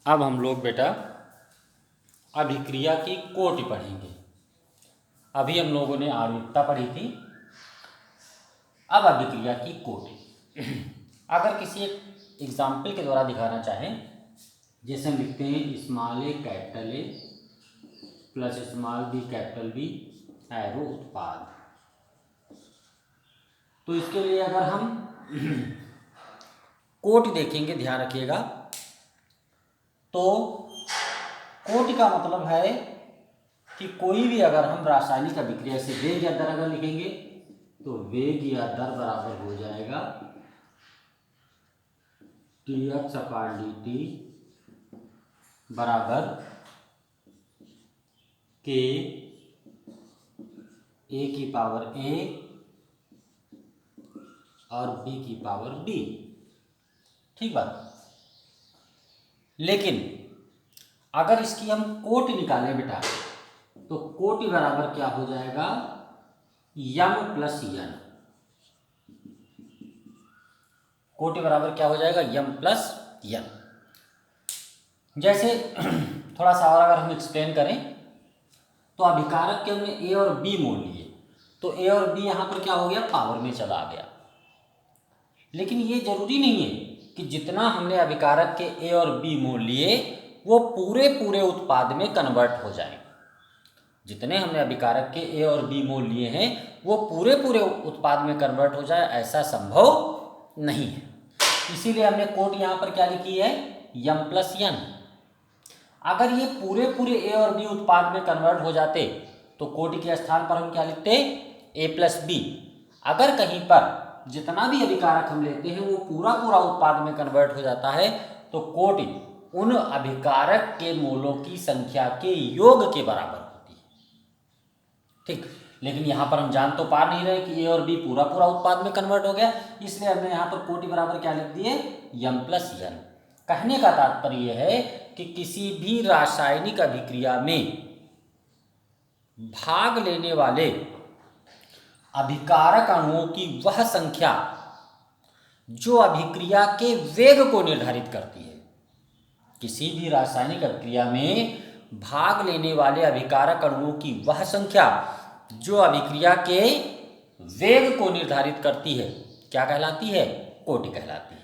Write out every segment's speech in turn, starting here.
अब हम लोग बेटा अभिक्रिया की कोटि पढ़ेंगे। अभी हम लोगों ने आणविकता पढ़ी थी, अब अभिक्रिया की कोटि। अगर किसी एक एग्जाम्पल के द्वारा दिखाना चाहें, जैसे हम लिखते हैं small A capital A plus small B capital B arrow उत्पाद, तो इसके लिए अगर हम कोटि देखेंगे, ध्यान रखिएगा, तो कोटि का मतलब है कि कोई भी अगर हम रासायनिक अभिक्रिया से वेग या दर अगर लिखेंगे तो वेग या दर बराबर हो जाएगा Tx/dt बराबर के ए की पावर ए और बी की पावर बी। ठीक बात। लेकिन अगर इसकी हम कोटि निकालें बेटा, तो कोटि बराबर क्या हो जाएगा, यम प्लस यन। कोटि बराबर क्या हो जाएगा, यम प्लस यन। जैसे थोड़ा सा और अगर हम एक्सप्लेन करें, तो अभिकारक के हमने ए और बी मोल लिए, तो ए और बी यहाँ पर क्या हो गया, पावर में चला गया। लेकिन ये जरूरी नहीं है कि जितना हमने अभिकारक के ए और बी मोल लिए वो पूरे पूरे उत्पाद में कन्वर्ट हो जाए। जितने हमने अभिकारक के ए और बी मोल लिए हैं वो पूरे पूरे उत्पाद में कन्वर्ट हो जाए, ऐसा संभव नहीं है। इसीलिए हमने कोटि यहाँ पर क्या लिखी है, यम प्लस यन। अगर ये पूरे पूरे ए और बी उत्पाद में कन्वर्ट हो जाते तो कोटि के स्थान पर हम क्या लिखते, ए प्लस बी। अगर कहीं पर जितना भी अभिकारक हम लेते हैं वो पूरा पूरा उत्पाद में कन्वर्ट हो जाता है तो कोटि उन अभिकारक के मोलों की संख्या के योग के बराबर होती है। ठीक, लेकिन यहाँ पर हम जान तो पा नहीं रहे कि ए और बी पूरा पूरा उत्पाद में कन्वर्ट हो गया, इसलिए हमने यहाँ पर कोटि बराबर क्या लिख दिए, यम प्लस यन। कहने का तात्पर्य यह है कि किसी भी रासायनिक अभिक्रिया में भाग लेने वाले अभिकारक अणुओं की वह संख्या जो अभिक्रिया के वेग को निर्धारित करती है। किसी भी रासायनिक अभिक्रिया में भाग लेने वाले अभिकारक अणुओं की वह संख्या जो अभिक्रिया के वेग को निर्धारित करती है क्या कहलाती है, कोटि कहलाती है।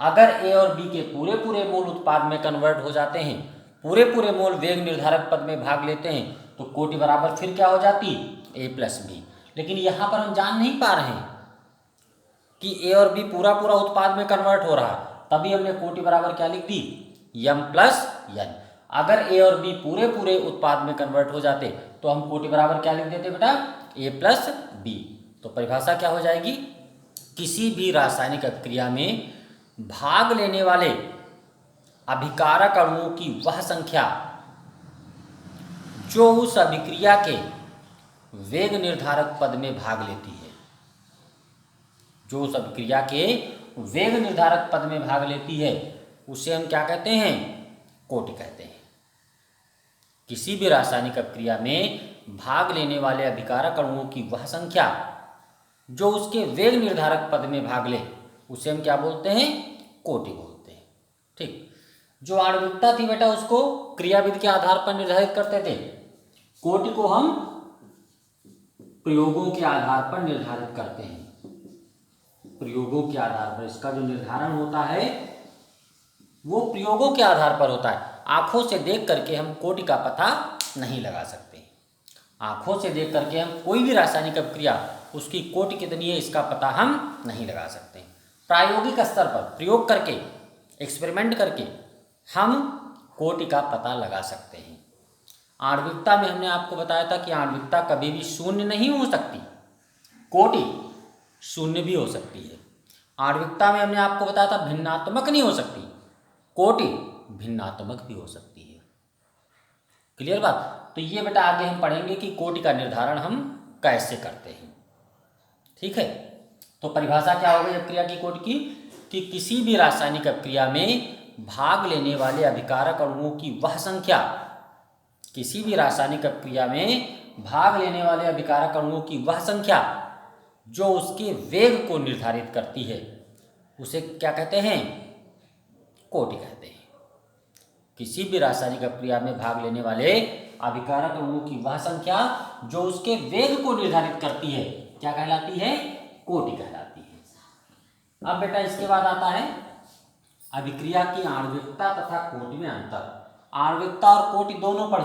अगर ए और बी के पूरे पूरे मोल उत्पाद में कन्वर्ट हो जाते हैं, पूरे पूरे मोल वेग निर्धारक पद में भाग लेते हैं, तो कोटि बराबर फिर क्या हो जाती, ए प्लस बी। लेकिन यहाँ पर हम जान नहीं पा रहे हैं कि ए और बी पूरा पूरा उत्पाद में कन्वर्ट हो रहा है, तभी हमने कोटि बराबर क्या लिख दी, यम प्लस यन। अगर ए और बी पूरे पूरे उत्पाद में कन्वर्ट हो जाते तो हम कोटि बराबर क्या लिख देते बेटा, ए प्लस बी। तो परिभाषा क्या हो जाएगी, किसी भी रासायनिक अभिक्रिया में भाग लेने वाले अभिकारक अणुओं की वह संख्या जो उस अभिक्रिया के वेग निर्धारक पद में भाग लेती है, जो उस अभिक्रिया के वेग निर्धारक पद में भाग लेती है उसे हम क्या कहते हैं, कोटि कहते हैं। किसी भी रासायनिक अभिक्रिया में भाग लेने वाले अभिकारक अणुओं की वह संख्या जो उसके वेग निर्धारक पद में भाग ले उसे हम क्या बोलते हैं, कोटि बोलते हैं। ठीक, जो आणविकता थी बेटा उसको क्रियाविधि के आधार पर निर्धारित करते थे, कोटि को हम प्रयोगों के आधार पर निर्धारित करते हैं। प्रयोगों के आधार पर इसका जो निर्धारण होता है वो प्रयोगों के आधार पर होता है। आंखों से देख करके हम कोटि का पता नहीं लगा सकते। आंखों से देख करके हम कोई भी रासायनिक अभिक्रिया उसकी कोटि कितनी है इसका पता हम नहीं लगा सकते। प्रायोगिक स्तर पर प्रयोग करके, एक्सपेरिमेंट करके हम कोटि का पता लगा सकते हैं। आणविकता में हमने आपको बताया था कि आणविकता कभी भी शून्य नहीं हो सकती, कोटि शून्य भी हो सकती है। आणविकता में हमने आपको बताया था भिन्नात्मक नहीं हो सकती, कोटि भिन्नात्मक भी हो सकती है। क्लियर बात। तो ये बेटा आगे हम पढ़ेंगे कि कोटि का निर्धारण हम कैसे करते हैं। ठीक है, तो परिभाषा क्या हो गई अभिक्रिया की कोटि की, कि किसी भी रासायनिक अभिक्रिया में भाग लेने वाले अभिकारक अणुओं की वह संख्या, किसी भी रासायनिक अभिक्रिया में भाग लेने वाले अभिकारक अणुओं की वह संख्या जो उसके वेग को निर्धारित करती है उसे क्या कहते हैं, कोटि कहते हैं। किसी भी रासायनिक प्रक्रिया में भाग लेने वाले अभिकारक अणुओं की वह संख्या जो उसके वेग को निर्धारित करती है क्या कहलाती है? कोटि कहलाती है। अब बेटा इसके बाद आता है अभिक्रिया की आणविकता तथा कोटि में अंतर। आणविकता और कोटि दोनों पढ़